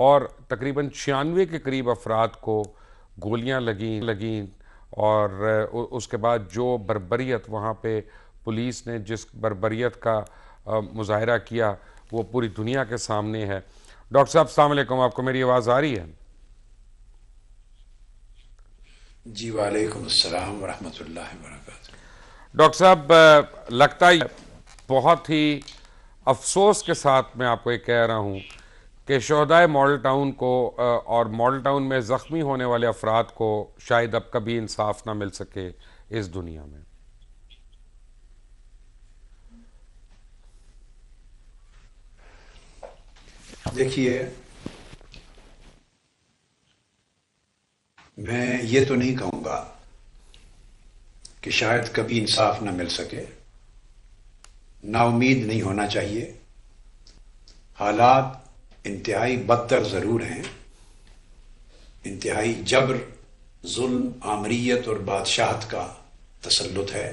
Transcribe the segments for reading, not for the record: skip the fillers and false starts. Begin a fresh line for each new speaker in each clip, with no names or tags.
اور تقریباً 96 کے قریب افراد کو گولیاں لگیں اور اس کے بعد جو بربریت وہاں پہ پولیس نے جس بربریت کا مظاہرہ کیا وہ پوری دنیا کے سامنے ہے۔ ڈاکٹر صاحب السلام علیکم، آپ کو میری آواز آ رہی ہے؟
جی وعلیکم السلام ورحمۃ اللہ وبرکاتہ۔
ڈاکٹر صاحب لگتا ہے بہت ہی افسوس کے ساتھ میں آپ کو یہ کہہ رہا ہوں کہ شہدائے ماڈل ٹاؤن کو اور ماڈل ٹاؤن میں زخمی ہونے والے افراد کو شاید اب کبھی انصاف نہ مل سکے اس دنیا میں۔
دیکھیے، میں یہ تو نہیں کہوں گا کہ شاید کبھی انصاف نہ مل سکے، نا امید نہیں ہونا چاہیے۔ حالات انتہائی بدتر ضرور ہیں، انتہائی جبر، ظلم، آمریت اور بادشاہت کا تسلط ہے۔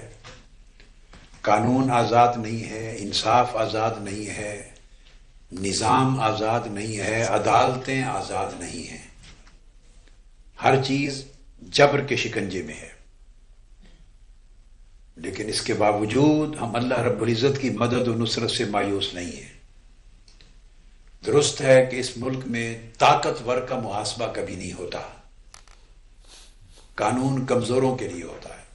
قانون آزاد نہیں ہے، انصاف آزاد نہیں ہے، نظام آزاد نہیں ہے، عدالتیں آزاد نہیں ہیں، ہر چیز جبر کے شکنجے میں ہے۔ لیکن اس کے باوجود ہم اللہ رب العزت کی مدد و نصرت سے مایوس نہیں ہیں۔ درست ہے کہ اس ملک میں طاقتور کا محاسبہ کبھی نہیں ہوتا، قانون کمزوروں کے لیے ہوتا ہے،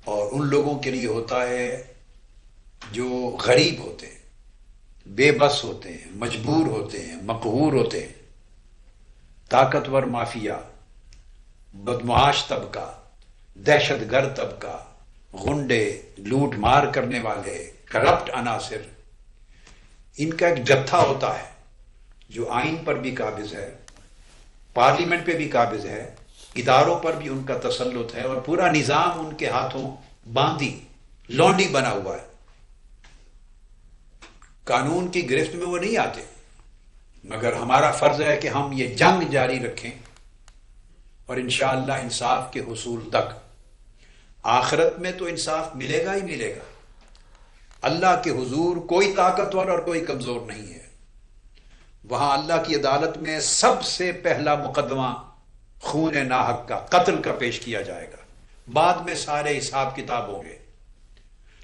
اور ان لوگوں کے لیے ہوتا ہے جو غریب ہوتے ہیں، بے بس ہوتے ہیں، مجبور ہوتے ہیں، مقہور ہوتے ہیں۔ طاقتور مافیا، بدمعاش طبقہ، دہشت گرد طبقہ، غنڈے، لوٹ مار کرنے والے، کرپٹ عناصر، ان کا ایک جتھا ہوتا ہے جو آئین پر بھی قابض ہے، پارلیمنٹ پہ بھی قابض ہے، اداروں پر بھی ان کا تسلط ہے، اور پورا نظام ان کے ہاتھوں باندھی لونڈی بنا ہوا ہے۔ قانون کی گرفت میں وہ نہیں آتے، مگر ہمارا فرض ہے کہ ہم یہ جنگ جاری رکھیں، اور انشاءاللہ انصاف کے حصول تک۔ آخرت میں تو انصاف ملے گا ہی ملے گا۔ اللہ کے حضور کوئی طاقتور اور کوئی کمزور نہیں ہے۔ وہاں اللہ کی عدالت میں سب سے پہلا مقدمہ خون ناحق کا، قتل کا پیش کیا جائے گا، بعد میں سارے حساب کتاب ہوں گے۔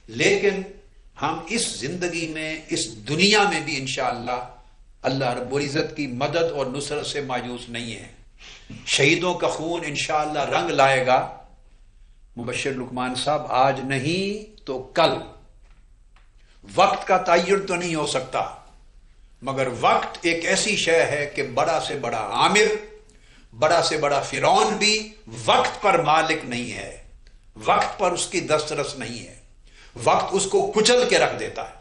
لیکن ہم اس زندگی میں، اس دنیا میں بھی انشاءاللہ اللہ رب العزت کی مدد اور نصرت سے مایوس نہیں ہے۔ شہیدوں کا خون انشاءاللہ رنگ لائے گا۔ مبشر لقمان صاحب، آج نہیں تو کل، وقت کا تعین تو نہیں ہو سکتا، مگر وقت ایک ایسی شے ہے کہ بڑا سے بڑا عامر، بڑا سے بڑا فرعون بھی وقت پر مالک نہیں ہے، وقت پر اس کی دسترس نہیں ہے، وقت اس کو کچل کے رکھ دیتا ہے۔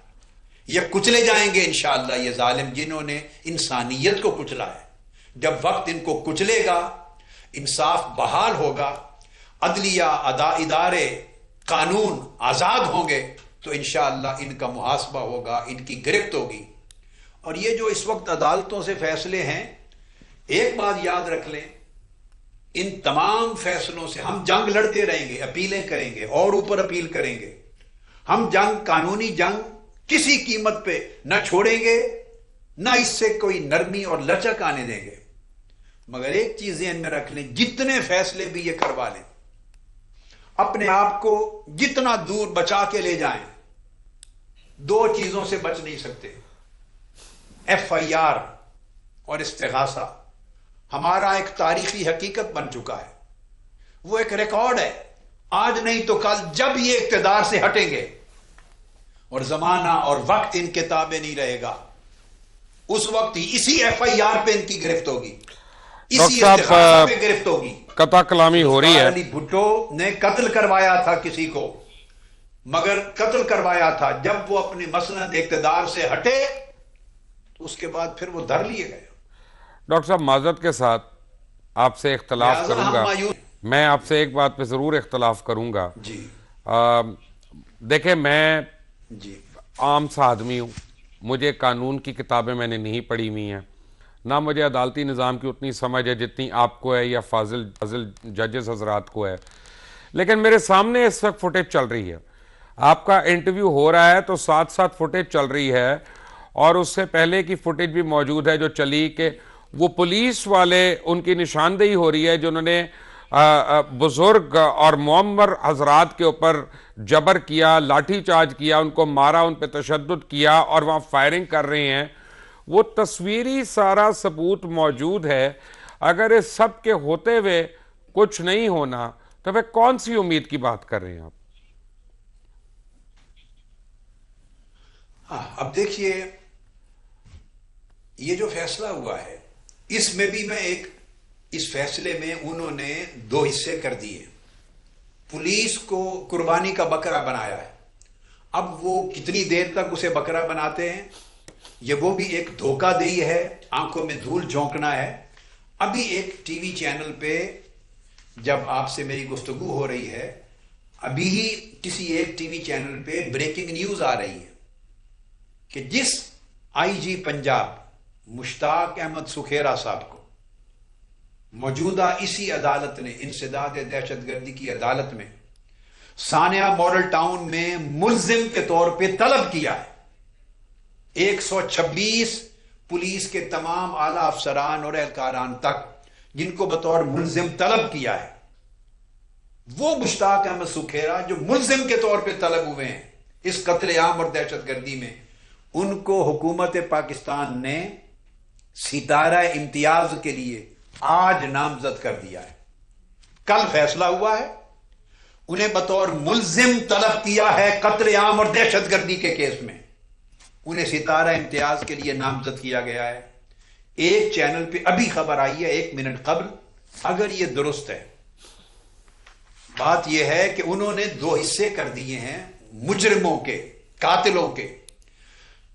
یہ کچلے جائیں گے انشاءاللہ یہ ظالم جنہوں نے انسانیت کو کچلا ہے۔ جب وقت ان کو کچلے گا، انصاف بحال ہوگا، عدلیہ، ادارے، قانون آزاد ہوں گے، تو انشاءاللہ ان کا محاسبہ ہوگا، ان کی گرفت ہوگی۔ اور یہ جو اس وقت عدالتوں سے فیصلے ہیں، ایک بات یاد رکھ لیں، ان تمام فیصلوں سے ہم جنگ لڑتے رہیں گے، اپیلیں کریں گے اور اوپر اپیل کریں گے، ہم جنگ، قانونی جنگ کسی قیمت پہ نہ چھوڑیں گے، نہ اس سے کوئی نرمی اور لچک آنے دیں گے۔ مگر ایک چیز ذہن میں رکھ لیں، جتنے فیصلے بھی یہ کروا لیں، اپنے آپ کو جتنا دور بچا کے لے جائیں، دو چیزوں سے بچ نہیں سکتے: FIR اور استغاثہ۔ ہمارا ایک تاریخی حقیقت بن چکا ہے، وہ ایک ریکارڈ ہے۔ آج نہیں تو کل جب یہ اقتدار سے ہٹیں گے اور زمانہ اور وقت ان کے تابع نہیں رہے گا، اس وقت ہی اسی FIR پہ ان کی گرفت ہوگی، اسی استغاثہ پہ گرفت ہوگی۔
قطع کلامی ہو رہی ہے۔
علی بھٹو نے قتل کروایا تھا کسی کو، مگر قتل کروایا تھا جب وہ اپنی مسند اقتدار سے ہٹے تو اس کے بعد پھر وہ دھر لیے گئے۔
ڈاکٹر صاحب معذرت کے ساتھ آپ سے اختلاف کروں گا، میں آپ سے ایک بات پہ ضرور اختلاف کروں گا۔
جی
دیکھیں، میں
جی
عام سا آدمی ہوں، مجھے قانون کی کتابیں میں نے نہیں پڑھی ہوئی ہیں، نہ مجھے عدالتی نظام کی اتنی سمجھ ہے جتنی آپ کو ہے یا فاضل ججز حضرات کو ہے۔ لیکن میرے سامنے اس وقت فوٹیج چل رہی ہے، آپ کا انٹرویو ہو رہا ہے تو ساتھ ساتھ فوٹیج چل رہی ہے، اور اس سے پہلے کی فوٹیج بھی موجود ہے جو چلی کہ وہ پولیس والے ان کی نشاندہی ہو رہی ہے جنہوں نے بزرگ اور معمر حضرات کے اوپر جبر کیا، لاٹھی چارج کیا، ان کو مارا، ان پہ تشدد کیا اور وہاں فائرنگ کر رہے ہیں. وہ تصویری سارا ثبوت موجود ہے. اگر اس سب کے ہوتے ہوئے کچھ نہیں ہونا تو پھر کون سی امید کی بات کر رہے ہیں آپ؟
ہاں، اب دیکھیے یہ جو فیصلہ ہوا ہے اس میں بھی اس فیصلے میں انہوں نے دو حصے کر دیے. پولیس کو قربانی کا بکرا بنایا ہے. اب وہ کتنی دیر تک اسے بکرا بناتے ہیں، یہ وہ بھی ایک دھوکہ دہی ہے، آنکھوں میں دھول جھونکنا ہے. ابھی ایک ٹی وی چینل پہ جب آپ سے میری گفتگو ہو رہی ہے، ابھی ہی کسی ایک ٹی وی چینل پہ بریکنگ نیوز آ رہی ہے کہ جس آئی جی پنجاب مشتاق احمد سکھیرا صاحب کو موجودہ اسی عدالت نے، انسداد دہشت گردی کی عدالت میں، سانیہ ماڈل ٹاؤن میں ملزم کے طور پہ طلب کیا ہے. 126 پولیس کے تمام اعلی افسران اور اہلکاران تک جن کو بطور ملزم طلب کیا ہے، وہ مشتاق احمد سکھیرا جو ملزم کے طور پہ طلب ہوئے ہیں اس قتل عام اور دہشت گردی میں، ان کو حکومت پاکستان نے ستارہ امتیاز کے لیے آج نامزد کر دیا ہے. کل فیصلہ ہوا ہے، انہیں بطور ملزم طلب کیا ہے قتل عام اور دہشت گردی کے کیس میں، انہیں ستارہ امتیاز کے لیے نامزد کیا گیا ہے. ایک چینل پہ ابھی خبر آئی ہے 1 منٹ قبل، اگر یہ درست ہے، بات یہ ہے کہ انہوں نے 2 حصے کر دیے ہیں مجرموں کے، قاتلوں کے.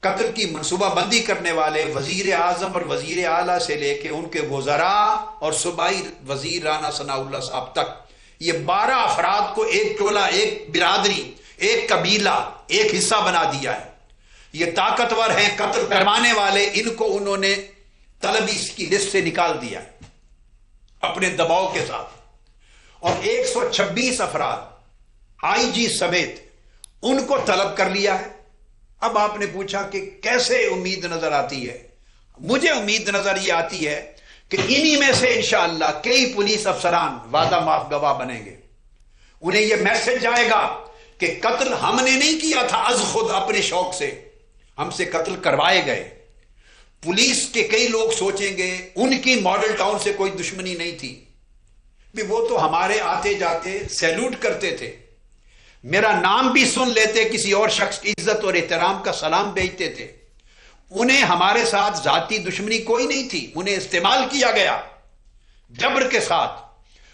قتل کی منصوبہ بندی کرنے والے وزیر اعظم اور وزیر اعلیٰ سے لے کے ان کے وزراء اور صوبائی وزیر رانا ثناء اللہ صاحب تک، یہ 12 افراد کو ایک ٹولہ، ایک برادری، ایک قبیلہ، ایک حصہ بنا دیا ہے. یہ طاقتور ہیں قتل کروانے والے، ان کو انہوں نے طلبی کی لسٹ سے نکال دیا ہے اپنے دباؤ کے ساتھ. اور 126 افراد آئی جی سمیت ان کو طلب کر لیا ہے. اب آپ نے پوچھا کہ کیسے امید نظر آتی ہے؟ مجھے امید نظر یہ آتی ہے کہ انہی میں سے انشاءاللہ کئی پولیس افسران وعدہ معاف گواہ بنیں گے. انہیں یہ میسج جائے گا کہ قتل ہم نے نہیں کیا تھا از خود اپنے شوق سے، ہم سے قتل کروائے گئے. پولیس کے کئی لوگ سوچیں گے ان کی ماڈل ٹاؤن سے کوئی دشمنی نہیں تھی، بھی وہ تو ہمارے آتے جاتے سیلوٹ کرتے تھے، میرا نام بھی سن لیتے، کسی اور شخص کی عزت اور احترام کا سلام بھیجتے تھے. انہیں ہمارے ساتھ ذاتی دشمنی کوئی نہیں تھی، انہیں استعمال کیا گیا جبر کے ساتھ،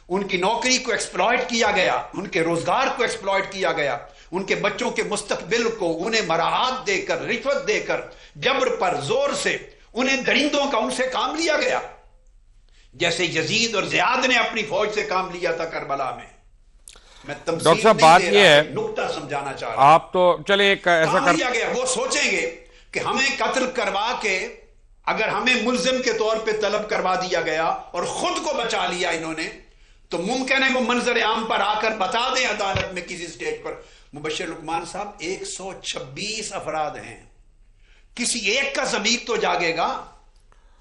ان کی نوکری کو ایکسپلائٹ کیا گیا، ان کے روزگار کو ایکسپلائٹ کیا گیا، ان کے بچوں کے مستقبل کو انہیں مراعات دے کر، رشوت دے کر، جبر پر زور سے انہیں درندوں کا ان سے کام لیا گیا، جیسے یزید اور زیاد نے اپنی فوج سے کام لیا تھا کربلا میں. میں
ڈاکٹر صاحب بات یہ ہے،
نقطہ سمجھانا چاہ رہا ہوں.
آپ تو چلیں ایک ایسا کر
لیا گیا، وہ سوچیں گے کہ ہمیں قتل کروا کے اگر ہمیں ملزم کے طور پہ طلب کروا دیا گیا اور خود کو بچا لیا انہوں نے، تو ممکن ہے وہ منظر عام پر آ کر بتا دیں عدالت میں کسی سٹیج پر، مبشر لقمان صاحب 126 افراد ہیں، کسی ایک کا ضمیر تو جاگے گا،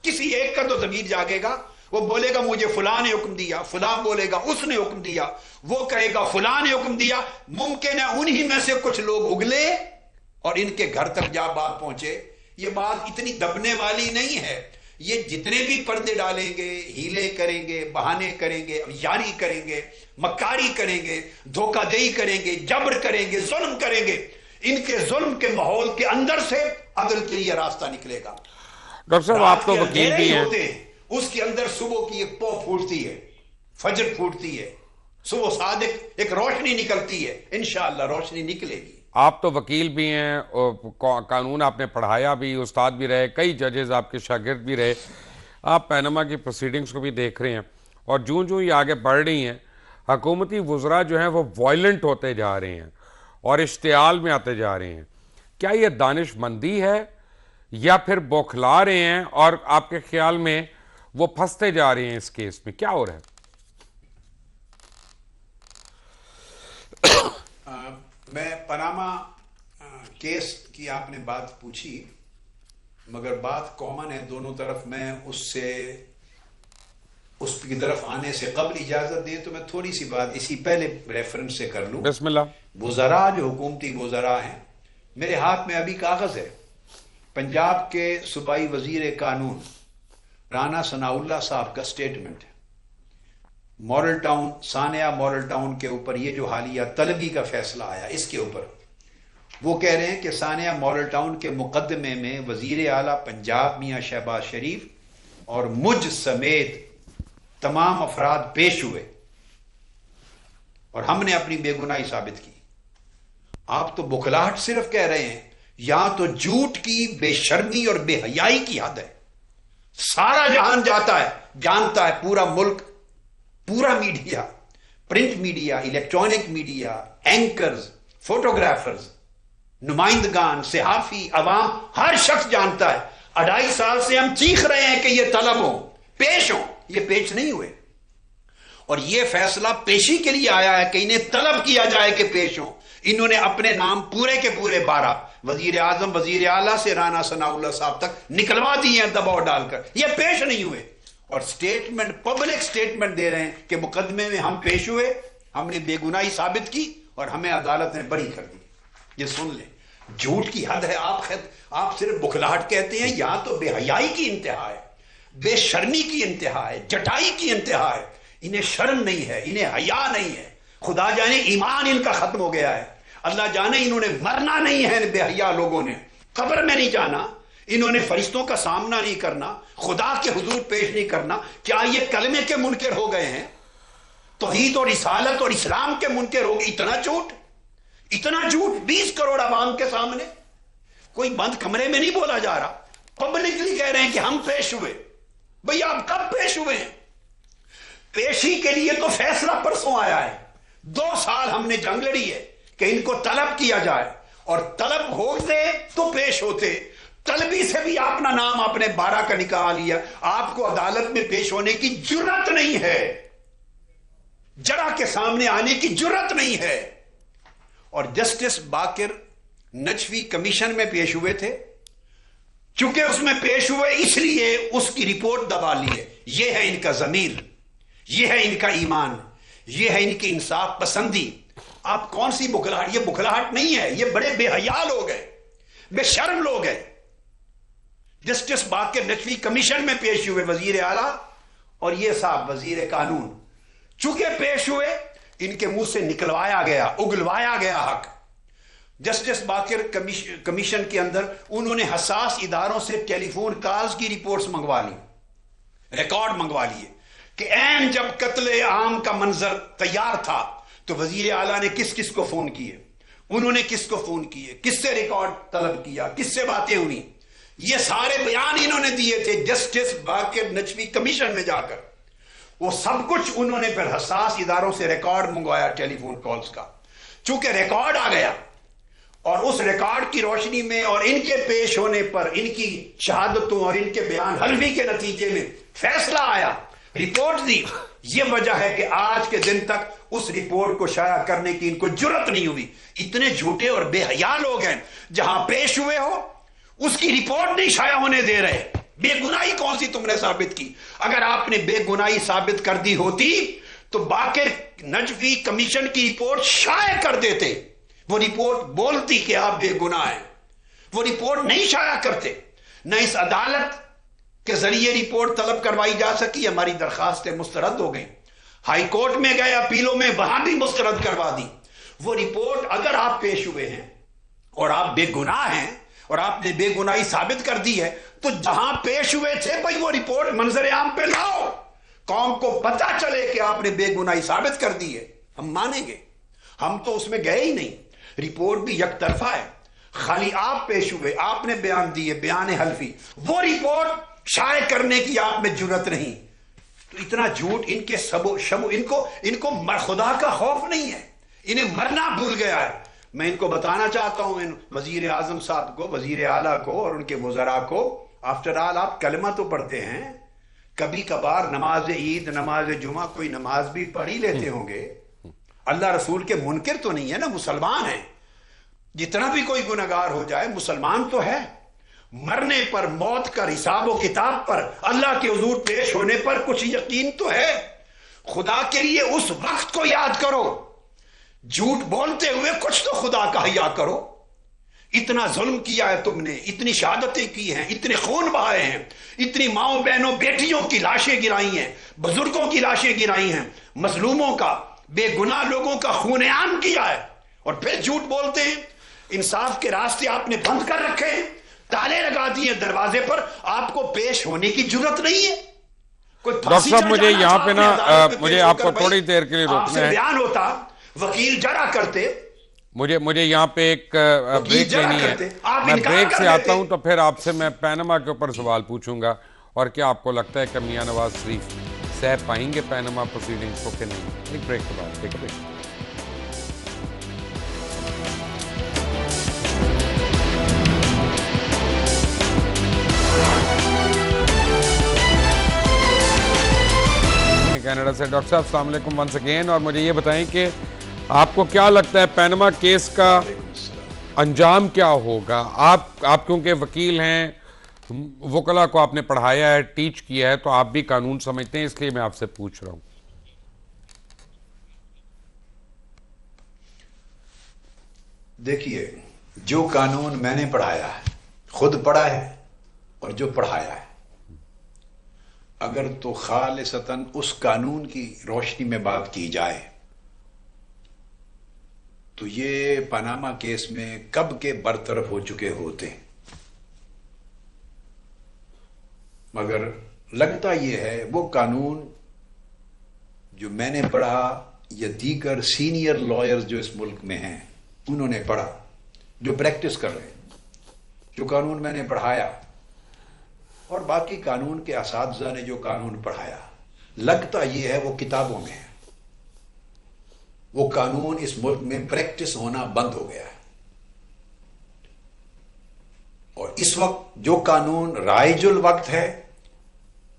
کسی ایک کا تو ضمیر جاگے گا. وہ بولے گا مجھے فلاں نے حکم دیا، فلاں بولے گا اس نے حکم دیا، وہ کہے گا فلاں نے حکم دیا. ممکن ہے انہی میں سے کچھ لوگ اگلے اور ان کے گھر تک جا بات پہنچے. یہ بات اتنی دبنے والی نہیں ہے. یہ جتنے بھی پردے ڈالیں گے، ہیلے کریں گے، بہانے کریں گے، یاری کریں گے، مکاری کریں گے، دھوکہ دہی کریں گے، جبر کریں گے، ظلم کریں گے، ان کے ظلم کے ماحول کے اندر سے عدل کے لیے راستہ نکلے گا.
ڈاکٹر صاحب آپ تو وکیل بھی ہیں،
اس کے اندر صبح کی ایک پو پھوٹتی ہے، فجر پھوٹتی ہے، صبح صادق ایک روشنی نکلتی ہے، انشاءاللہ روشنی نکلے گی. آپ
تو وکیل بھی ہیں، قانون آپ نے پڑھایا بھی، استاد بھی رہے، کئی ججز آپ کے شاگرد بھی رہے، آپ پینما کی پروسیڈنگز کو بھی دیکھ رہے ہیں، اور جوں یہ آگے بڑھ رہی ہیں، حکومتی وزراء جو ہیں وہ وائلنٹ ہوتے جا رہے ہیں اور اشتعال میں آتے جا رہے ہیں. کیا یہ دانش مندی ہے یا پھر بوکھلا رہے ہیں اور آپ کے خیال میں وہ پھنستے جا رہے ہیں اس کیس میں؟ کیا ہو رہا ہے؟
میں پاناما کیس کی آپ نے بات پوچھی. مگر بات کامن ہے دونوں طرف. میں اس کی طرف آنے سے قبل اجازت دیں تو میں تھوڑی سی بات اسی پہلے ریفرنس سے کر لوں.
بسم اللہ.
وزراء جو حکومتی وزراء ہیں، میرے ہاتھ میں ابھی کاغذ ہے، پنجاب کے صوبائی وزیر قانون رانا ثناء اللہ صاحب کا سٹیٹمنٹ ہے ماڈل ٹاؤن، ثانیہ ماڈل ٹاؤن کے اوپر یہ جو حالیہ طلبی کا فیصلہ آیا اس کے اوپر. وہ کہہ رہے ہیں کہ ثانیہ ماڈل ٹاؤن کے مقدمے میں وزیر اعلیٰ پنجاب میاں شہباز شریف اور مجھ سمیت تمام افراد پیش ہوئے اور ہم نے اپنی بے گناہی ثابت کی. آپ تو بخلاہٹ صرف کہہ رہے ہیں، یہاں تو جھوٹ کی، بے شرمی اور بے حیائی کی حد ہے. سارا جہان جانتا ہے، پورا ملک، پورا media, print media, electronic media, anchors, photographers, نمائندگان، صحافی، عوام، ہر شخص جانتا ہے. 2.5 سال سے ہم چیخ رہے ہیں کہ یہ طلب ہوں، پیش ہوں، یہ پیش نہیں ہوئے. اور یہ فیصلہ پیشی کے لیے آیا ہے کہ انہیں طلب کیا جائے کہ پیش ہوں. انہوں نے اپنے نام پورے کے پورے 12 وزیر اعظم، وزیر اعلیٰ سے رانا ثناء اللہ صاحب تک نکلوا دیے ہیں دباؤ ڈال کر. یہ پیش نہیں ہوئے اور سٹیٹمنٹ، پبلک سٹیٹمنٹ دے رہے ہیں کہ مقدمے میں ہم پیش ہوئے، ہم نے بے گناہی ثابت کی اور ہمیں عدالت نے بری کر دی. یہ سن لیں، جھوٹ کی حد ہے. آپ صرف بخلاہٹ کہتے ہیں، یہاں تو بے حیائی کی انتہا ہے، بے شرمی کی انتہا ہے، جٹائی کی انتہا ہے. انہیں شرم نہیں ہے، انہیں حیا نہیں ہے. خدا جانے ایمان ان کا ختم ہو گیا ہے. اللہ جانے انہوں نے مرنا نہیں ہے، بے حیا لوگوں نے قبر میں نہیں جانا، انہوں نے فرشتوں کا سامنا نہیں کرنا، خدا کے حضور پیش نہیں کرنا. کیا یہ کلمے کے منکر ہو گئے ہیں؟ توحید اور رسالت اور اسلام کے منکر ہو گئے. اتنا جھوٹ 20 کروڑ عوام کے سامنے. کوئی بند کمرے میں نہیں بولا جا رہا، پبلکلی کہہ رہے ہیں کہ ہم پیش ہوئے. بھئی آپ کب پیش ہوئے ہیں؟ پیشی کے لیے تو فیصلہ پرسوں آیا ہے. 2 سال ہم نے جنگ لڑی ہے کہ ان کو طلب کیا جائے، اور طلب ہوتے تو پیش ہوتے. طلبی سے بھی اپنا نام آپ نے 12 کا نکال لیا. آپ کو عدالت میں پیش ہونے کی جرت نہیں ہے، جرا کے سامنے آنے کی جرت نہیں ہے. اور جسٹس باقر نجفی کمیشن میں پیش ہوئے تھے، چونکہ اس میں پیش ہوئے اس لیے اس کی رپورٹ دبا لی ہے. یہ ہے ان کا ضمیر، یہ ہے ان کا ایمان، یہ ہے ان کی انصاف پسندی. آپ کون سی بخلاہٹ؟ یہ بخلاہٹ نہیں ہے، یہ بڑے بے حیا لوگ ہیں، بے شرم لوگ ہیں. جسٹس باقر نجفی کمیشن میں پیش ہوئے وزیر اعلیٰ اور یہ صاحب وزیر قانون، چونکہ پیش ہوئے ان کے منہ سے نکلوایا گیا، اگلوایا گیا حق. جسٹس باقر کمیشن کے اندر انہوں نے حساس اداروں سے ٹیلی فون کالز کی رپورٹس منگوا لی، ریکارڈ منگوا لیے کہ عین جب قتل عام کا منظر تیار تھا تو وزیر اعلیٰ نے کس کس کو فون کیے، انہوں نے کس کو فون کیے، کس سے ریکارڈ طلب کیا، کس سے باتیں ہوئی. یہ سارے بیان انہوں نے دیے تھے جسٹس باقر نجفی کمیشن میں جا کر. وہ سب کچھ انہوں نے پھر حساس اداروں سے ریکارڈ منگوایا ٹیلی فون کالز کا. چونکہ ریکارڈ آ گیا اور اس ریکارڈ کی روشنی میں اور ان کے پیش ہونے پر، ان کی شہادتوں اور ان کے بیان حلفی کے نتیجے میں فیصلہ آیا، رپورٹ دی. یہ وجہ ہے کہ آج کے دن تک اس رپورٹ کو شائع کرنے کی ان کو جرت نہیں ہوئی. اتنے جھوٹے اور بے حیا لوگ ہیں، جہاں پیش ہوئے ہو اس کی رپورٹ نہیں شائع ہونے دے رہے. بے گناہی کون سی تم نے ثابت کی؟ اگر آپ نے بے گناہی ثابت کر دی ہوتی تو باقر نجفی کمیشن کی رپورٹ شائع کر دیتے. وہ رپورٹ بولتی کہ آپ بے گناہ ہیں، وہ رپورٹ نہیں شائع کرتے. نہ اس عدالت کے ذریعے رپورٹ طلب کروائی جا سکی، ہماری درخواستیں مسترد ہو گئیں. ہائی کورٹ میں گئے اپیلوں میں، وہاں بھی مسترد کروا دی. وہ رپورٹ اگر آپ پیش ہوئے ہیں اور آپ بے گناہ ہیں اور آپ نے بے گناہی ثابت کر دی ہے تو جہاں پیش ہوئے تھے بھائی وہ رپورٹ منظر عام پہ لاؤ، قوم کو پتہ چلے کہ آپ نے بے گناہی ثابت کر دی ہے. ہم مانیں گے. ہم تو اس میں گئے ہی نہیں. رپورٹ بھی یک طرفہ ہے، خالی آپ پیش ہوئے، آپ نے بیان دیے، بیان حلفی، وہ رپورٹ شائع کرنے کی آپ میں جرت نہیں. تو اتنا جھوٹ ان کے شبو ان کو خدا کا خوف نہیں ہے، انہیں مرنا بھول گیا ہے. میں ان کو بتانا چاہتا ہوں، ان وزیر اعظم صاحب کو، وزیر اعلیٰ کو اور ان کے وزراء کو، آفٹر آل آپ کلمہ تو پڑھتے ہیں، کبھی کبھار نماز عید، نماز جمعہ کوئی نماز بھی پڑھ ہی لیتے ہوں گے. اللہ رسول کے منکر تو نہیں ہے نا، مسلمان ہیں. جتنا بھی کوئی گناہگار ہو جائے مسلمان تو ہے. مرنے پر, موت کا حساب و کتاب پر, اللہ کے حضور پیش ہونے پر کچھ یقین تو ہے. خدا کے لیے اس وقت کو یاد کرو. جھوٹ بولتے ہوئے کچھ تو خدا کا حیا کرو. اتنا ظلم کیا ہے تم نے, اتنی شہادتیں کی ہیں, اتنے خون بہائے ہیں, اتنی ماؤں بہنوں بیٹیوں کی لاشیں گرائی ہیں, بزرگوں کی لاشیں گرائی ہیں, مظلوموں کا, بے گناہ لوگوں کا خون عام کیا ہے, اور پھر جھوٹ بولتے ہیں. انصاف کے راستے آپ نے بند کر رکھے ہیں, تالے لگا دیے دروازے پر. آپ کو پیش ہونے کی جرت نہیں ہے.
ڈاکٹر صاحب مجھے یہاں پہ نا مجھے آپ کو تھوڑی دیر کے لیے روکنا ہے.
بیان ہوتا, وکیل جرا کرتے,
مجھے یہاں پہ ایک بریک لینی ہے. میں بریک سے آتا ہوں تو پھر آپ سے میں پینما کے اوپر سوال پوچھوں گا, اور کیا آپ کو لگتا ہے کہ میاں نواز شریف سہ پائیں گے پینما پروسیڈنگز کو کہ نہیں. ایک بریک کے بعد. ٹھیک ہے. کینیڈا سے ڈاکٹر صاحب السلام علیکم ونس اگین. اور مجھے یہ بتائیں کہ آپ کو کیا لگتا ہے پینما کیس کا انجام کیا ہوگا. آپ کیونکہ وکیل ہیں, وکلا کو آپ نے پڑھایا ہے, ٹیچ کیا ہے, تو آپ بھی قانون سمجھتے ہیں, اس لیے میں آپ سے پوچھ رہا ہوں.
دیکھیے, جو قانون میں نے پڑھایا ہے, خود پڑھا ہے اور جو پڑھایا ہے, اگر تو خالصتاً اس قانون کی روشنی میں بات کی جائے تو یہ پاناما کیس میں کب کے برطرف ہو چکے ہوتے. مگر لگتا یہ ہے وہ قانون جو میں نے پڑھا یا دیگر سینئر لائرز جو اس ملک میں ہیں انہوں نے پڑھا, جو پریکٹس کر رہے ہیں, جو قانون میں نے پڑھایا, اور باقی قانون کے اساتذہ نے جو قانون پڑھایا, لگتا یہ ہے وہ کتابوں میں ہے. وہ قانون اس ملک میں پریکٹس ہونا بند ہو گیا ہے. اور اس وقت جو قانون رائج الوقت ہے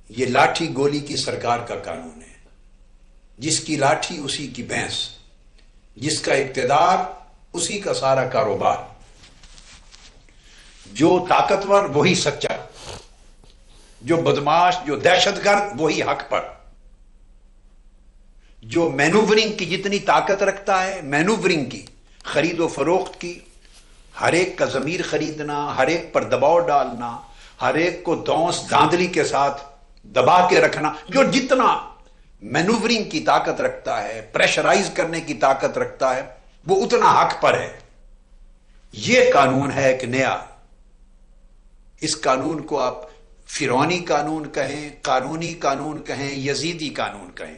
یہ لاٹھی گولی کی سرکار کا قانون ہے. جس کی لاٹھی اسی کی بھینس, جس کا اقتدار اسی کا سارا کاروبار. جو طاقتور وہی سچا, جو بدماش, جو دہشت گرد وہی حق پر. جو مینوورنگ کی جتنی طاقت رکھتا ہے, مینوورنگ کی, خرید و فروخت کی, ہر ایک کا ضمیر خریدنا, ہر ایک پر دباؤ ڈالنا, ہر ایک کو دونس دھاندلی کے ساتھ دبا کے رکھنا, جو جتنا مینوورنگ کی طاقت رکھتا ہے, پریشرائز کرنے کی طاقت رکھتا ہے, وہ اتنا حق پر ہے. یہ قانون ہے ایک نیا. اس قانون کو آپ فرعونی قانون کہیں, قانونی قانون کہیں, یزیدی قانون کہیں.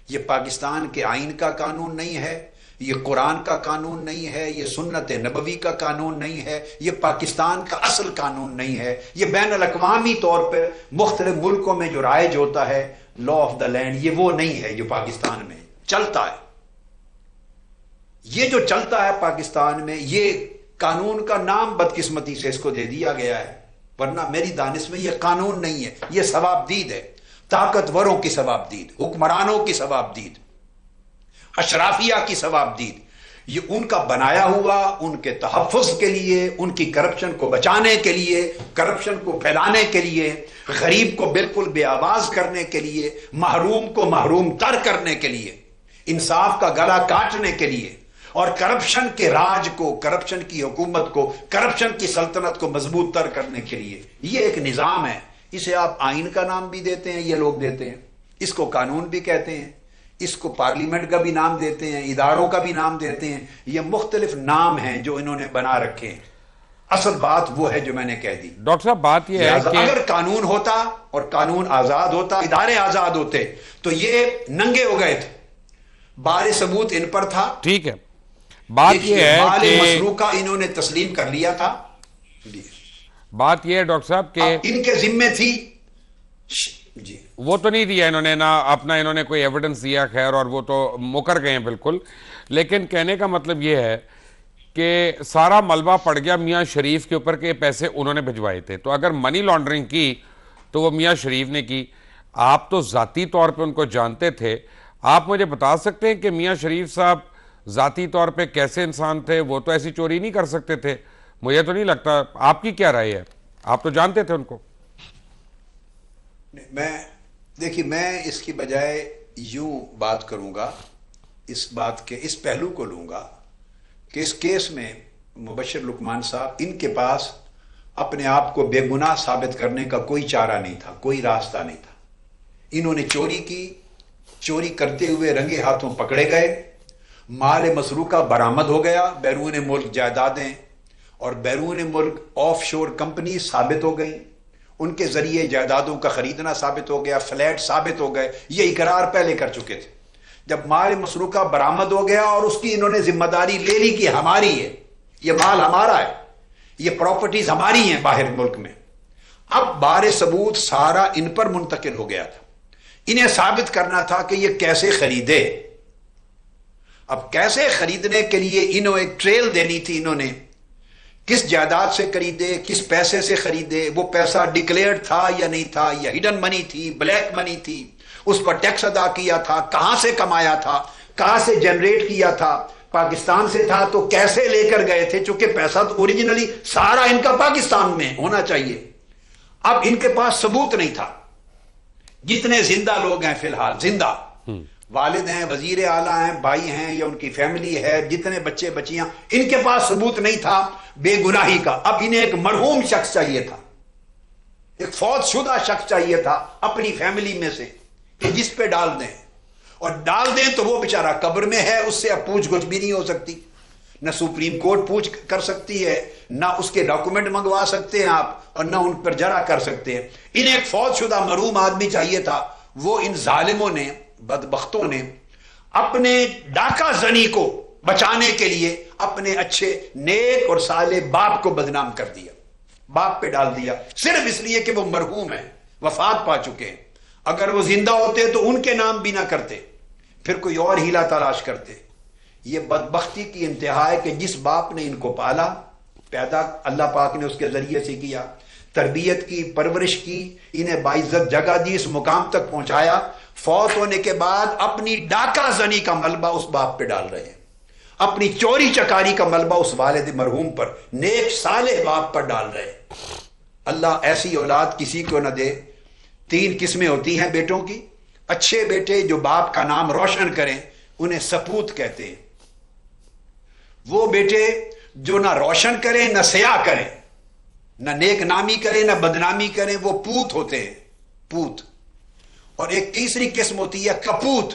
یہ پاکستان کے آئین کا قانون نہیں ہے, یہ قرآن کا قانون نہیں ہے, یہ سنت نبوی کا قانون نہیں ہے, یہ پاکستان کا اصل قانون نہیں ہے. یہ بین الاقوامی طور پر مختلف ملکوں میں جو رائج ہوتا ہے لا آف دا لینڈ, یہ وہ نہیں ہے جو پاکستان میں چلتا ہے. یہ جو چلتا ہے پاکستان میں, یہ قانون کا نام بدقسمتی سے اس کو دے دیا گیا ہے, ورنہ میری دانش میں یہ قانون نہیں ہے, یہ ثوابدید ہے. طاقتوروں کی ثوابدید, حکمرانوں کی ثوابدید, اشرافیہ کی ثوابدید. یہ ان کا بنایا ہوا, ان کے تحفظ کے لیے, ان کی کرپشن کو بچانے کے لیے, کرپشن کو پھیلانے کے لیے, غریب کو بالکل بے آواز کرنے کے لیے, محروم کو محروم تر کرنے کے لیے, انصاف کا گلا کاٹنے کے لیے, اور کرپشن کے راج کو, کرپشن کی حکومت کو, کرپشن کی سلطنت کو مضبوط تر کرنے کے لیے یہ ایک نظام ہے. اسے آپ آئین کا نام بھی دیتے ہیں, یہ لوگ دیتے ہیں, اس کو قانون بھی کہتے ہیں, اس کو پارلیمنٹ کا بھی نام دیتے ہیں, اداروں کا بھی نام دیتے ہیں. یہ مختلف نام ہیں جو انہوں نے بنا رکھے ہیں. اصل بات وہ ہے جو میں نے کہہ دی.
ڈاکٹر صاحب بات یہ ہے کہ
اگر قانون ہوتا اور قانون آزاد ہوتا, ادارے آزاد ہوتے, تو یہ ننگے ہو گئے تھے, بار ثبوت ان پر تھا.
ٹھیک ہے, بات یہ ہے کہ
مسروقہ انہوں نے تسلیم کر لیا تھا.
بات یہ ہے ڈاکٹر صاحب کہ
ان کے ذمے تھی, جی
وہ تو نہیں دیا انہوں نے, نہ اپنا انہوں نے کوئی ایویڈنس دیا, خیر, اور وہ تو مکر گئے ہیں بالکل. لیکن کہنے کا مطلب یہ ہے کہ سارا ملبہ پڑ گیا میاں شریف کے اوپر کہ پیسے انہوں نے بھجوائے تھے. تو اگر منی لانڈرنگ کی تو وہ میاں شریف نے کی. آپ تو ذاتی طور پہ ان کو جانتے تھے, آپ مجھے بتا سکتے ہیں کہ میاں شریف صاحب ذاتی طور پہ کیسے انسان تھے؟ وہ تو ایسی چوری نہیں کر سکتے تھے, مجھے تو نہیں لگتا. آپ کی کیا رائے ہے؟ آپ تو جانتے تھے ان کو.
دیکھیے میں اس کی بجائے یوں بات کروں گا، اس بات کے اس پہلو کو لوں گا کہ اس کیس میں مبشر لقمان صاحب ان کے پاس اپنے آپ کو بے گناہ ثابت کرنے کا کوئی چارہ نہیں تھا، کوئی راستہ نہیں تھا. انہوں نے چوری کی، چوری کرتے ہوئے رنگے ہاتھوں پکڑے گئے، مال مسروقہ برآمد ہو گیا، بیرون ملک جائیدادیں اور بیرون ملک آف شور کمپنی ثابت ہو گئی، ان کے ذریعے جائیدادوں کا خریدنا ثابت ہو گیا، فلیٹ ثابت ہو گئے. یہ اقرار پہلے کر چکے تھے. جب مال مسروقہ برآمد ہو گیا اور اس کی انہوں نے ذمہ داری لے لی کہ ہماری ہے، یہ مال ہمارا ہے، یہ پراپرٹیز ہماری ہیں باہر ملک میں، اب بار ثبوت سارا ان پر منتقل ہو گیا تھا. انہیں ثابت کرنا تھا کہ یہ کیسے خریدے. اب کیسے خریدنے کے لیے انہوں ایک ٹریل دینی تھی. انہوں نے کس جائیداد سے خریدے، کس پیسے سے خریدے، وہ پیسہ ڈکلیئرڈ تھا یا نہیں تھا، یا ہڈن منی تھی، بلیک منی تھی، اس پر ٹیکس ادا کیا تھا، کہاں سے کمایا تھا، کہاں سے جنریٹ کیا تھا، پاکستان سے تھا تو کیسے لے کر گئے تھے، چونکہ پیسہ تو اوریجنلی سارا ان کا پاکستان میں ہونا چاہیے. اب ان کے پاس ثبوت نہیں تھا. جتنے زندہ لوگ ہیں فی الحال زندہ، والد ہیں، وزیر اعلیٰ ہیں، بھائی ہیں یا ان کی فیملی ہے، جتنے بچے بچیاں، ان کے پاس ثبوت نہیں تھا بے گناہی کا. اب انہیں ایک مرحوم شخص چاہیے تھا، ایک فوت شدہ شخص چاہیے تھا اپنی فیملی میں سے کہ جس پہ ڈال دیں، اور ڈال دیں تو وہ بیچارہ قبر میں ہے، اس سے اب پوچھ گچھ بھی نہیں ہو سکتی، نہ سپریم کورٹ پوچھ کر سکتی ہے، نہ اس کے ڈاکومنٹ منگوا سکتے ہیں آپ، اور نہ ان پر جرا کر سکتے ہیں. انہیں ایک فوت شدہ مرحوم آدمی چاہیے تھا. وہ ان ظالموں نے، بدبختوں نے اپنے ڈاکہ زنی کو بچانے کے لیے اپنے اچھے نیک اور صالح باپ کو بدنام کر دیا، باپ پہ ڈال دیا، صرف اس لیے کہ وہ مرحوم ہیں، وفات پا چکے ہیں. اگر وہ زندہ ہوتے تو ان کے نام بھی نہ کرتے، پھر کوئی اور ہیلا تلاش کرتے. یہ بدبختی کی انتہا ہے کہ جس باپ نے ان کو پالا، پیدا اللہ پاک نے اس کے ذریعے سے کیا، تربیت کی، پرورش کی، انہیں باعزت جگہ دی، اس مقام تک پہنچایا، فوت ہونے کے بعد اپنی ڈاکہ زنی کا ملبہ اس باپ پہ ڈال رہے ہیں، اپنی چوری چکاری کا ملبہ اس والد مرحوم پر، نیک صالح باپ پر ڈال رہے ہیں. اللہ ایسی اولاد کسی کو نہ دے. 3 قسمیں ہوتی ہیں بیٹوں کی. اچھے بیٹے جو باپ کا نام روشن کریں انہیں سپوت کہتے ہیں. وہ بیٹے جو نہ روشن کریں نہ سیاہ کریں، نہ نیک نامی کریں نہ بدنامی کریں، وہ پوت ہوتے ہیں، پوت. اور ایک تیسری قسم ہوتی ہے کپوت،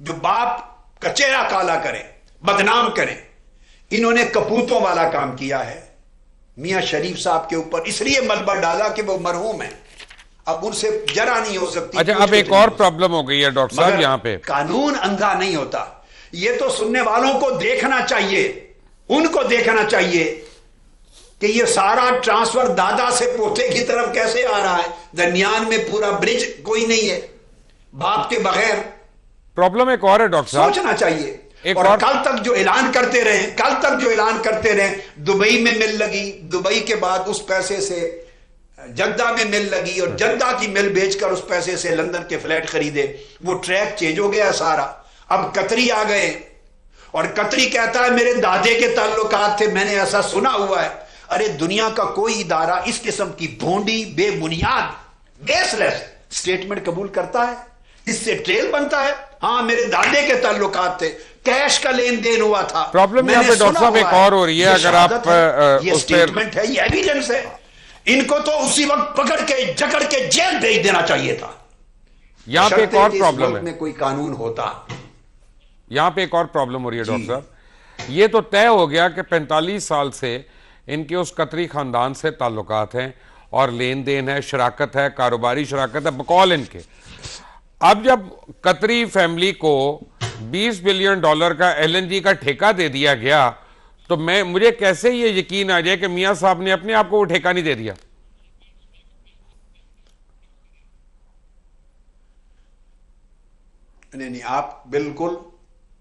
جو باپ کا چہرہ کالا کریں، بدنام کریں. انہوں نے کپوتوں والا کام کیا ہے. میاں شریف صاحب کے اوپر اس لیے ملبہ ڈالا کہ وہ مرحوم ہیں، اب ان سے جرا نہیں ہو سکتی.
اچھا اب ایک اور پرابلم ہو گئی ہے ڈاکٹر صاحب یہاں پہ.
قانون اندھا نہیں ہوتا. یہ تو سننے والوں کو دیکھنا چاہیے، ان کو دیکھنا چاہیے کہ یہ سارا ٹرانسفر دادا سے پوتے کی طرف کیسے آ رہا ہے، درمیان میں پورا برج کوئی نہیں ہے باپ کے بغیر.
پرابلم ایک اور ہے ڈاکٹر صاحب،
سوچنا چاہیے. اور کل تک جو اعلان کرتے رہے، دبئی میں مل لگی، دبئی کے بعد اس پیسے سے جدہ میں مل لگی، اور جدہ کی مل بیچ کر اس پیسے سے لندن کے فلیٹ خریدے. وہ ٹریک چینج ہو گیا سارا. اب قطری آ گئے، اور قطری کہتا ہے میرے دادے کے تعلقات تھے، میں نے ایسا سنا ہوا ہے. ارے دنیا کا کوئی ادارہ اس قسم کی بھونڈی، بے بنیاد، بیس لیس سٹیٹمنٹ قبول کرتا ہے؟ اس سے ٹریل بنتا ہے. ہاں میرے دادے کے تعلقات تھے، کیش کا لین دین ہوا تھا.
پرابلم یہاں پہ ڈاکٹر صاحب ایک اور ہو رہی ہے. اگر آپ
یہ سٹیٹمنٹ ہے، یہ ایویڈنس ہے. ان کو تو اسی وقت پکڑ کے جکڑ کے جیل بھیج دینا چاہیے تھا.
یہاں پہ ایک اور پرابلم ہے،
میں کوئی قانون ہوتا.
یہاں پہ ایک اور پرابلم ہو رہی ہے ڈاکٹر صاحب. یہ تو طے ہو گیا کہ 45 سال سے ان کے اس قطری خاندان سے تعلقات ہیں اور لین دین ہے، شراکت ہے، کاروباری شراکت ہے بقول ان کے. اب جب قطری فیملی کو $20 بلین کا LNG کا ٹھیکہ دے دیا گیا تو مجھے کیسے یہ یقین آ جائے کہ میاں صاحب نے اپنے آپ کو وہ ٹھیکہ نہیں دے دیا؟
نہیں، آپ بالکل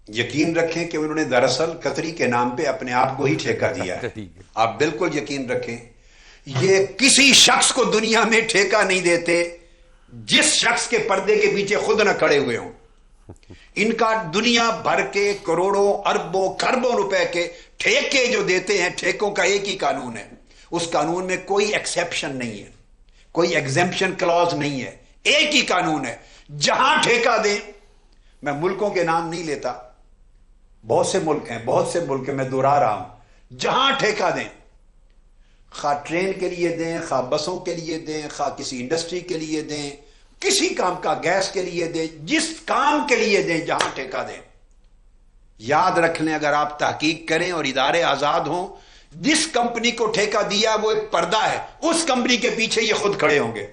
یقین رکھیں کہ انہوں نے دراصل قطری کے نام پہ اپنے آپ کو ہی ٹھیکہ دیا ہے. آپ بالکل یقین رکھیں. یہ کسی شخص کو دنیا میں ٹھیکہ نہیں دیتے جس شخص کے پردے کے پیچھے خود نہ کھڑے ہوئے ہوں. ان کا دنیا بھر کے کروڑوں اربوں خربوں روپے کے ٹھیکے جو دیتے ہیں، ٹھیکوں کا ایک ہی قانون ہے، اس قانون میں کوئی ایکسیپشن نہیں ہے، کوئی ایگزمپشن کلوز نہیں ہے، ایک ہی قانون ہے، جہاں ٹھیکہ دیں، میں ملکوں کے نام نہیں لیتا، بہت سے ملک ہیں میں دہرا رہا ہوں، جہاں ٹھیکہ دیں، خواہ ٹرین کے لیے دیں، خواہ بسوں کے لیے دیں، خواہ کسی انڈسٹری کے لیے دیں، کسی کام کا گیس کے لیے دیں، جس کام کے لیے دیں، جہاں ٹھیکہ دیں، یاد رکھ لیں اگر آپ تحقیق کریں اور ادارے آزاد ہوں، جس کمپنی کو ٹھیکہ دیا وہ ایک پردہ ہے، اس کمپنی کے پیچھے یہ خود کھڑے ہوں گے،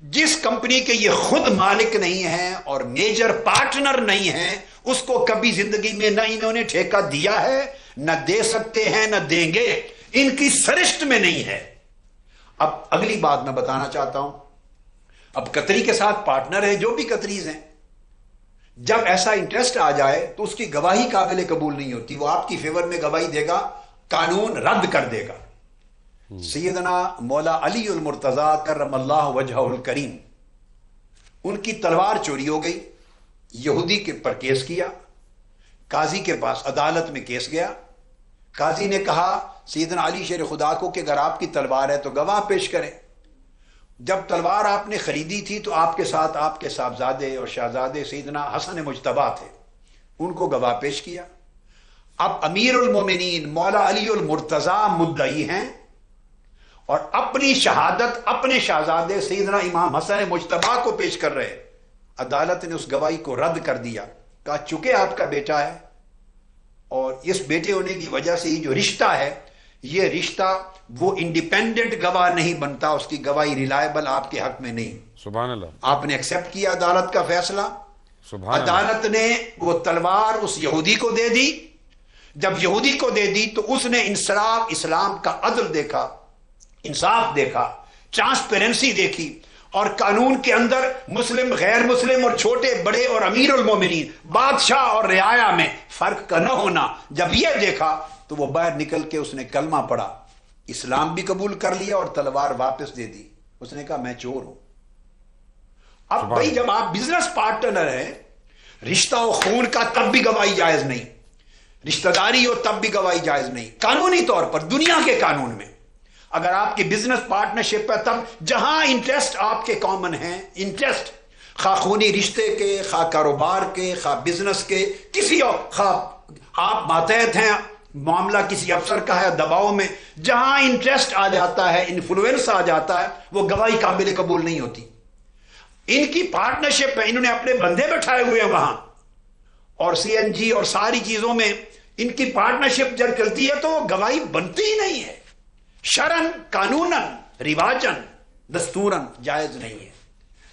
جس کمپنی کے یہ خود مالک نہیں ہیں اور میجر پارٹنر نہیں ہیں، اس کو کبھی زندگی میں نہ انہوں نے ٹھیکہ دیا ہے، نہ دے سکتے ہیں، نہ دیں گے، ان کی سرشت میں نہیں ہے۔ اب اگلی بات میں بتانا چاہتا ہوں، اب قطری کے ساتھ پارٹنر ہے جو بھی قطریز ہیں، جب ایسا انٹرسٹ آ جائے تو اس کی گواہی قابل قبول نہیں ہوتی، وہ آپ کی فیور میں گواہی دے گا، قانون رد کر دے گا۔ سیدنا مولا علی المرتضیٰ کرم اللہ وجہہ الکریم، ان کی تلوار چوری ہو گئی، یہودی کے پر کیس کیا، قاضی کے پاس عدالت میں کیس گیا، قاضی نے کہا سیدنا علی شیر خدا کو کہ اگر آپ کی تلوار ہے تو گواہ پیش کریں۔ جب تلوار آپ نے خریدی تھی تو آپ کے ساتھ آپ کے صاحبزادے اور شہزادے سیدنا حسن مجتبیٰ تھے، ان کو گواہ پیش کیا۔ اب امیر المومنین مولا علی المرتضیٰ مدعی ہیں اور اپنی شہادت اپنے شہزادے سیدنا امام حسن مجتبیٰ کو پیش کر رہے، عدالت نے اس گواہی کو رد کر دیا، کہا چونکہ آپ کا بیٹا ہے اور اس بیٹے ہونے کی وجہ سے یہ جو رشتہ ہے، یہ رشتہ وہ انڈیپینڈنٹ گواہ نہیں بنتا، اس کی گواہی ریلائبل آپ کے حق میں نہیں۔
سبحان اللہ۔
آپ نے ایکسیپٹ کیا عدالت کا فیصلہ،
سبحان اللہ۔
عدالت نے وہ تلوار اس یہودی کو دے دی، جب یہودی کو دے دی تو اس نے انصراف اسلام کا عدل دیکھا، انصاف دیکھا، ٹرانسپیرنسی دیکھی، اور قانون کے اندر مسلم غیر مسلم اور چھوٹے بڑے اور امیر المومنین بادشاہ اور رعایا میں فرق کا نہ ہونا، جب یہ دیکھا تو وہ باہر نکل کے اس نے کلمہ پڑھا، اسلام بھی قبول کر لیا اور تلوار واپس دے دی، اس نے کہا میں چور ہوں۔ اب بھائی جب آپ بزنس پارٹنر ہیں، رشتہ و خون کا تب بھی گواہی جائز نہیں، رشتہ داری ہو تب بھی گواہی جائز نہیں، قانونی طور پر دنیا کے قانون میں اگر آپ کی بزنس پارٹنرشپ ہے تب جہاں انٹرسٹ آپ کے کامن ہیں، انٹرسٹ خواہ خونی رشتے کے، خواہ کاروبار کے، خواہ بزنس کے، کسی اور، خواہ آپ ماتحت ہیں، معاملہ کسی افسر کا ہے دباؤ میں، جہاں انٹرسٹ آ جاتا ہے، انفلوئنس آ جاتا ہے، وہ گواہی قابل قبول نہیں ہوتی۔ ان کی پارٹنرشپ ہے، انہوں نے اپنے بندے بیٹھائے ہوئے ہیں وہاں، اور سی این جی اور ساری چیزوں میں ان کی پارٹنرشپ جب چلتی ہے تو وہ گواہی بنتی ہی نہیں ہے، شرعن، قانوناً، رواجاً، دستوراً جائز نہیں ہے۔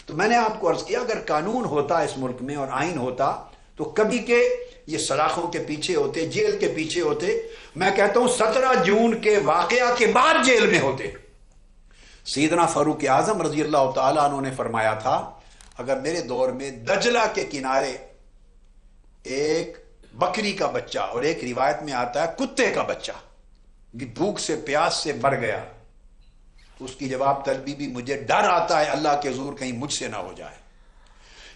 تو میں نے آپ کو عرض کیا اگر قانون ہوتا اس ملک میں اور آئین ہوتا تو کبھی کے یہ سلاخوں کے پیچھے ہوتے، جیل کے پیچھے ہوتے، میں کہتا ہوں 17 جون کے واقعہ کے بعد جیل میں ہوتے۔ سیدنا فاروق اعظم رضی اللہ تعالیٰ عنہ نے فرمایا تھا اگر میرے دور میں دجلہ کے کنارے ایک بکری کا بچہ اور ایک روایت میں آتا ہے کتے کا بچہ بھوک سے پیاس سے مر گیا، اس کی جواب طلبی بھی مجھے ڈر آتا ہے اللہ کے حضور کہیں مجھ سے نہ ہو جائے۔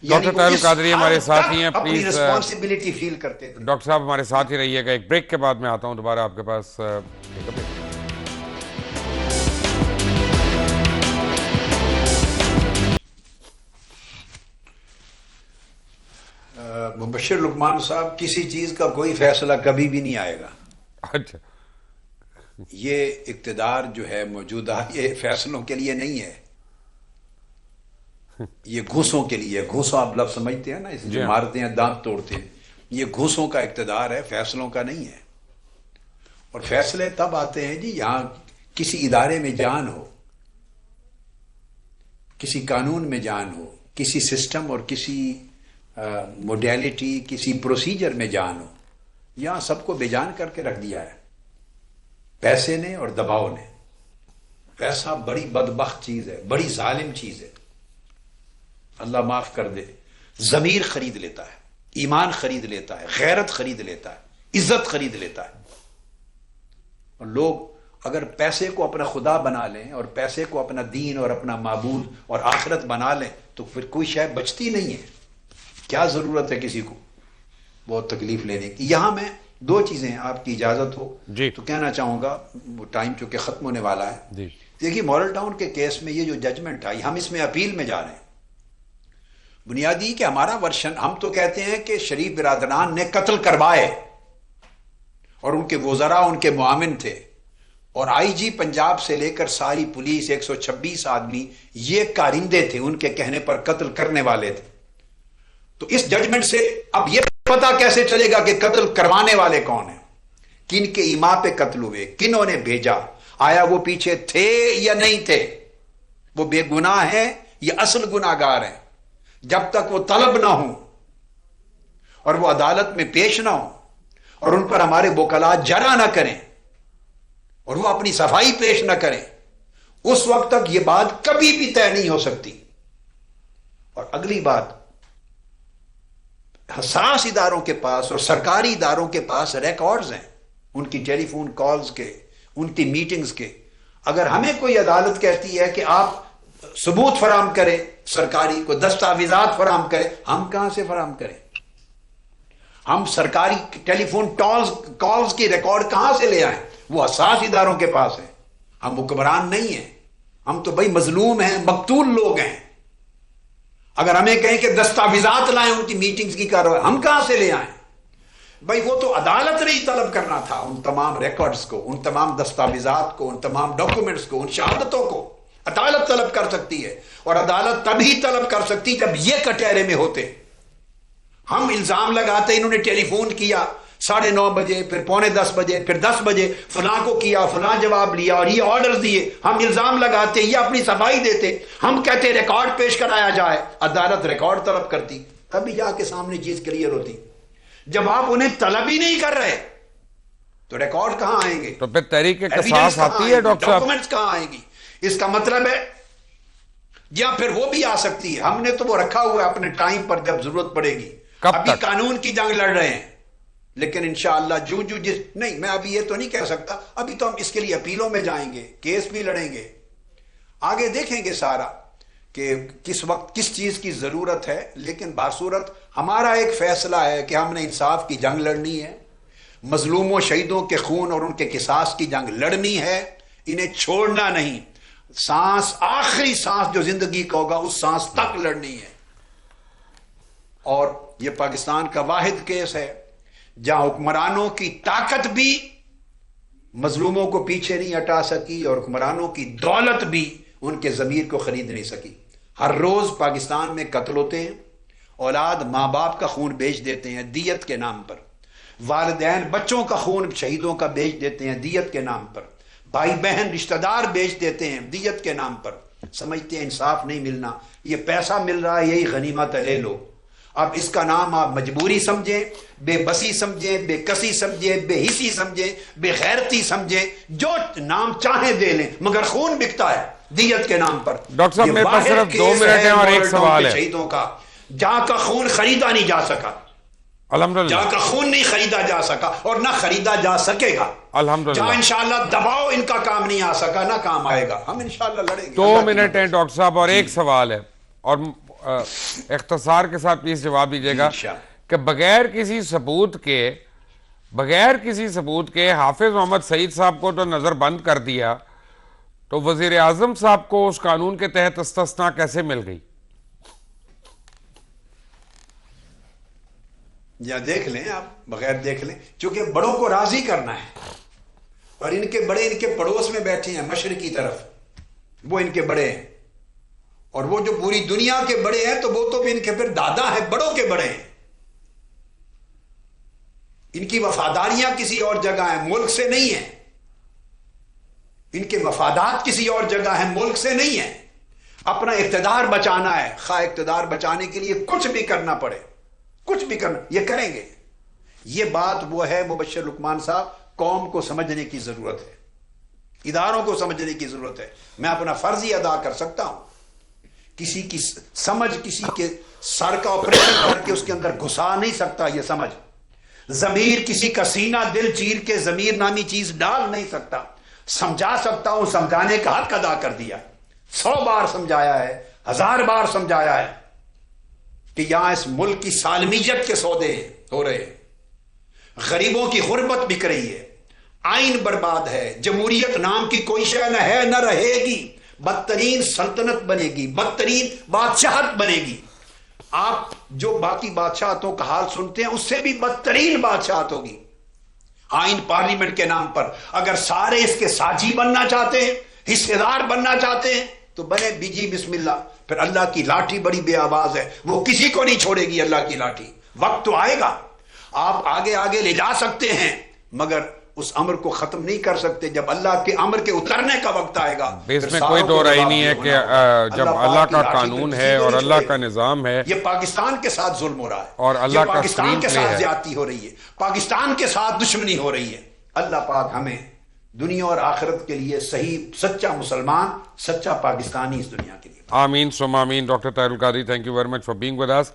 ڈاکٹر طاہر القادری ہمارے ساتھ ہی ہیں،
اپنی
پلیز
رسپانسبلٹی فیل کرتے تھے۔
ڈاکٹر صاحب ہمارے ساتھ ہی رہیے گا، ایک بریک کے بعد میں آتا ہوں دوبارہ آپ کے پاس۔
مبشر لقمان صاحب، کسی چیز کا کوئی فیصلہ کبھی بھی نہیں آئے گا۔
اچھا،
یہ اقتدار جو ہے موجودہ یہ فیصلوں کے لیے نہیں ہے، یہ گھوسوں کے لیے۔ گھوسوں آپ لفظ سمجھتے ہیں نا، اس جو مارتے ہیں دانت توڑتے ہیں، یہ گھوسوں کا اقتدار ہے، فیصلوں کا نہیں ہے۔ اور فیصلے تب آتے ہیں جی یہاں کسی ادارے میں جان ہو، کسی قانون میں جان ہو، کسی سسٹم اور کسی موڈیلٹی، کسی پروسیجر میں جان ہو، یہاں سب کو بے جان کر کے رکھ دیا ہے پیسے نے اور دباؤ نے۔ پیسہ بڑی بدبخت چیز ہے، بڑی ظالم چیز ہے، اللہ معاف کر دے۔ ضمیر خرید لیتا ہے، ایمان خرید لیتا ہے، غیرت خرید لیتا ہے، عزت خرید لیتا ہے۔ اور لوگ اگر پیسے کو اپنا خدا بنا لیں اور پیسے کو اپنا دین اور اپنا معبود اور آخرت بنا لیں تو پھر کوئی شے بچتی نہیں ہے۔ کیا ضرورت ہے کسی کو بہت تکلیف لینے کی. یہاں میں دو چیزیں آپ کی اجازت ہو
جی
تو کہنا چاہوں گا، وہ ٹائم چونکہ ختم ہونے والا ہے.
جی
دیکھیے ماڈل ٹاؤن کے کیس میں یہ جو ججمنٹ آئی، ہم اس میں اپیل میں جا رہے ہیں. بنیادی کہ ہمارا ورشن، ہم تو کہتے ہیں کہ شریف برادران نے قتل کروائے اور ان کے وزراء ان کے معاون تھے، اور آئی جی پنجاب سے لے کر ساری پولیس 126 آدمی یہ کارندے تھے، ان کے کہنے پر قتل کرنے والے تھے. تو اس ججمنٹ سے اب یہ پتا کیسے چلے گا کہ قتل کروانے والے کون ہیں، کن کے ایما پہ قتل ہوئے، کنہوں نے بھیجا، آیا وہ پیچھے تھے یا نہیں تھے، وہ بے گناہ ہیں یا اصل گناہگار ہیں. جب تک وہ طلب نہ ہوں اور وہ عدالت میں پیش نہ ہوں اور ان پر ہمارے وکلاء جرح نہ کریں اور وہ اپنی صفائی پیش نہ کریں، اس وقت تک یہ بات کبھی بھی طے نہیں ہو سکتی. اور اگلی بات، حساس اداروں کے پاس اور سرکاری اداروں کے پاس ریکارڈز ہیں ان کی ٹیلی فون کالز کے، ان کی میٹنگز کے. اگر ہمیں کوئی عدالت کہتی ہے کہ آپ ثبوت فراہم کریں، سرکاری کو دستاویزات فراہم کریں، ہم کہاں سے فراہم کریں؟ ہم سرکاری ٹیلی فون کالز کی ریکارڈ کہاں سے لے آئیں؟ وہ حساس اداروں کے پاس ہیں. ہم حکمران نہیں ہیں، ہم تو بھائی مظلوم ہیں، مقتول لوگ ہیں. اگر ہمیں کہیں کہ دستاویزات لائیں ان کی میٹنگز کی کارروائی، ہم کہاں سے لے آئیں؟ بھائی وہ تو عدالت نے ہی طلب کرنا تھا ان تمام ریکارڈز کو، ان تمام دستاویزات کو، ان تمام ڈاکومنٹس کو، ان شہادتوں کو. عدالت طلب کر سکتی ہے، اور عدالت تبھی طلب کر سکتی جب یہ کٹہرے میں ہوتے. ہم الزام لگاتے انہوں نے ٹیلی فون کیا 9:30 بجے، پھر 9:45 بجے، پھر 10 بجے، فلاں کو کیا، فلاں جواب لیا اور یہ آرڈر دیے. ہم الزام لگاتے، یہ اپنی صفائی دیتے، ہم کہتے ریکارڈ پیش کرایا جائے، عدالت ریکارڈ طلب کرتی، تبھی جا کے سامنے چیز کلیئر ہوتی. جب آپ انہیں طلب ہی نہیں کر رہے تو ریکارڈ کہاں آئیں گے؟
تو پھر تحریک قصاص آتی ہے ڈاکٹر صاحب؟
ڈاکومنٹس کہاں آئیں گی؟ اس کا مطلب ہے یا پھر وہ بھی آ سکتی ہے. ہم نے تو وہ رکھا ہوا ہے اپنے ٹائم پر جب ضرورت پڑے گی. ابھی قانون کی جنگ لڑ رہے ہیں، لیکن انشاءاللہ نہیں، میں ابھی یہ تو نہیں کہہ سکتا. ابھی تو ہم اس کے لیے اپیلوں میں جائیں گے، کیس بھی لڑیں گے، آگے دیکھیں گے سارا کہ کس وقت کس چیز کی ضرورت ہے. لیکن باصورت ہمارا ایک فیصلہ ہے کہ ہم نے انصاف کی جنگ لڑنی ہے، مظلوموں شہیدوں کے خون اور ان کے قصاص کی جنگ لڑنی ہے، انہیں چھوڑنا نہیں. سانس، آخری سانس جو زندگی کا ہوگا اس سانس تک لڑنی ہے. اور یہ پاکستان کا واحد کیس ہے جہاں حکمرانوں کی طاقت بھی مظلوموں کو پیچھے نہیں ہٹا سکی اور حکمرانوں کی دولت بھی ان کے ضمیر کو خرید نہیں سکی. ہر روز پاکستان میں قتل ہوتے ہیں، اولاد ماں باپ کا خون بیچ دیتے ہیں دیت کے نام پر، والدین بچوں کا خون شہیدوں کا بیچ دیتے ہیں دیت کے نام پر، بھائی بہن رشتہ دار بیچ دیتے ہیں دیت کے نام پر. سمجھتے ہیں انصاف نہیں ملنا، یہ پیسہ مل رہا ہے یہی غنیمت ہے، لے لو. اب اس کا نام آپ مجبوری سمجھیں، بے بسی سمجھیں، بے کسی سمجھیں، بے حسی سمجھیں، بے غیرتی سمجھیں، جو نام چاہیں دے لیں، مگر خون بکتا ہے دیت کے نام پر.
ڈاکٹر صاحب میرے پاس صرف 2 منٹ ہیں اور ایک سوال ہے.
شہیدوں کا جہاں کا خون خریدا نہیں جا سکا،
الحمدللہ
جہاں کا خون نہیں خریدا جا سکا اور نہ خریدا جا سکے گا،
الحمدللہ
جہاں انشاءاللہ دباؤ ان کا کام نہیں آ سکا نہ کام آئے گا. ہم انشاءاللہ لڑیں گے.
2 منٹ ہیں ڈاکٹر صاحب اور ایک سوال ہے، اور اختصار کے ساتھ پلیز جواب دیجیے گا کہ بغیر کسی ثبوت کے حافظ محمد سعید صاحب کو تو نظر بند کر دیا، تو وزیر اعظم صاحب کو اس قانون کے تحت استثناء کیسے مل گئی؟
یا دیکھ لیں آپ، بغیر دیکھ لیں، چونکہ بڑوں کو راضی کرنا ہے اور ان کے بڑے ان کے پڑوس میں بیٹھے ہیں مشرقی طرف، وہ ان کے بڑے ہیں، اور وہ جو پوری دنیا کے بڑے ہیں تو وہ تو بھی ان کے پھر دادا ہیں، بڑوں کے بڑے ہیں. ان کی وفاداریاں کسی اور جگہ ہیں، ملک سے نہیں ہیں. ان کے مفادات کسی اور جگہ ہیں، ملک سے نہیں ہیں. اپنا اقتدار بچانا ہے، خواہ اقتدار بچانے کے لیے کچھ بھی کرنا پڑے، کچھ بھی کرنا، یہ کریں گے. یہ بات وہ ہے مبشر لقمان صاحب، قوم کو سمجھنے کی ضرورت ہے، اداروں کو سمجھنے کی ضرورت ہے. میں اپنا فرض ہی ادا کر سکتا ہوں. کسی کی سمجھ کسی کے سر کا آپریشن کر کے اس کے اندر گھسا نہیں سکتا یہ سمجھ. ضمیر کسی کا سینہ دل چیر کے ضمیر نامی چیز ڈال نہیں سکتا. سمجھا سکتا ہوں، سمجھانے کا حق ادا کر دیا، 100 بار سمجھایا ہے، 1000 بار سمجھایا ہے. کہ یہاں اس ملک کی سالمیت کے سودے ہو رہے ہیں، غریبوں کی غربت بک رہی ہے، آئین برباد ہے، جمہوریت نام کی کوئی شے نہ ہے نہ رہے گی، بدترین سلطنت بنے گی، بدترین بادشاہت بنے گی۔ آپ جو باقی بادشاہتوں کا حال سنتے ہیں اس سے بھی بدترین بادشاہت ہوگی۔ آئین پارلیمنٹ کے نام پر اگر سارے اس کے ساجی بننا چاہتے ہیں، حصے دار بننا چاہتے ہیں تو بنے بیجی بسم اللہ۔ پھر اللہ کی لاٹھی بڑی بے آواز ہے، وہ کسی کو نہیں چھوڑے گی اللہ کی لاٹھی۔ وقت تو آئے گا، آپ آگے آگے لے جا سکتے ہیں مگر اس امر کو ختم نہیں کر سکتے۔ جب اللہ کے امر کے اترنے کا وقت آئے گا،
اس میں کوئی دو رائے نہیں ہے کہ جب اللہ کا قانون ہے اور اللہ کا نظام ہے،
یہ پاکستان کے ساتھ ظلم ہو رہا ہے
اور اللہ کا
پاکستان کے
اسکرین پلے
ساتھ
ہے،
زیادتی ہو رہی ہے، پاکستان کے ساتھ دشمنی ہو رہی ہے۔ اللہ پاک ہمیں دنیا اور آخرت کے لیے صحیح سچا مسلمان، سچا پاکستانی اس دنیا کے لیے۔
آمین ثم آمین۔ Doctor Tahir al-Qadri, thank you very much for being with us.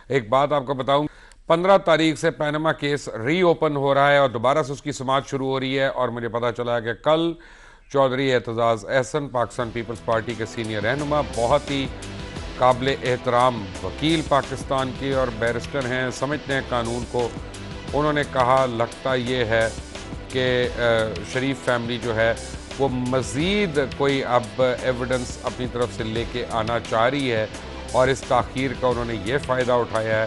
ایک بات آپ کو بتاؤں، 15 تاریخ سے پینما کیس ری اوپن ہو رہا ہے اور دوبارہ سے اس کی سماعت شروع ہو رہی ہے، اور مجھے پتا چلا ہے کہ کل چودھری اعتزاز احسن، پاکستان پیپلز پارٹی کے سینئر رہنما، بہت ہی قابل احترام وکیل پاکستان کی اور بیرسٹر ہیں، سمجھتے ہیں قانون کو، انہوں نے کہا لگتا یہ ہے کہ شریف فیملی جو ہے وہ مزید کوئی اب ایویڈنس اپنی طرف سے لے کے آنا چاہ رہی ہے، اور اس تاخیر کا انہوں نے یہ فائدہ اٹھایا ہے۔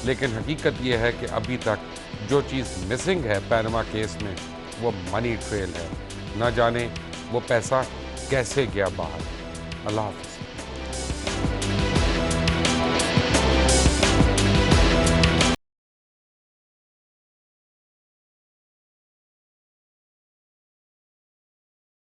لیکن حقیقت یہ ہے کہ ابھی تک جو چیز مسنگ ہے پینما کیس میں وہ منی ٹریل ہے، نہ جانے وہ پیسہ کیسے گیا باہر۔ اللہ حافظ۔